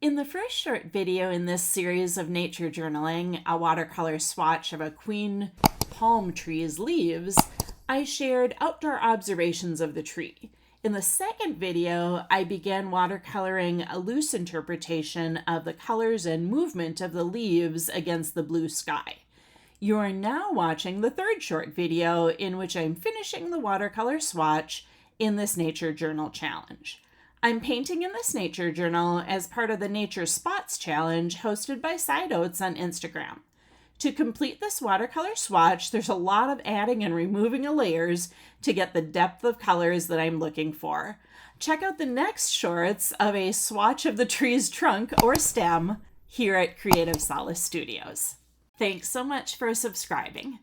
In the first short video in this series of nature journaling, a watercolor swatch of a queen palm tree's leaves, I shared outdoor observations of the tree. In the second video, I began watercoloring a loose interpretation of the colors and movement of the leaves against the blue sky. You are now watching the third short video in which I'm finishing the watercolor swatch in this nature journal challenge. I'm painting in this nature journal as part of the Nature Spots challenge hosted by Side Oats on Instagram. To complete this watercolor swatch, there's a lot of adding and removing of layers to get the depth of colors that I'm looking for. Check out the next shorts of a swatch of the tree's trunk or stem here at Creative Solace Studios. Thanks so much for subscribing.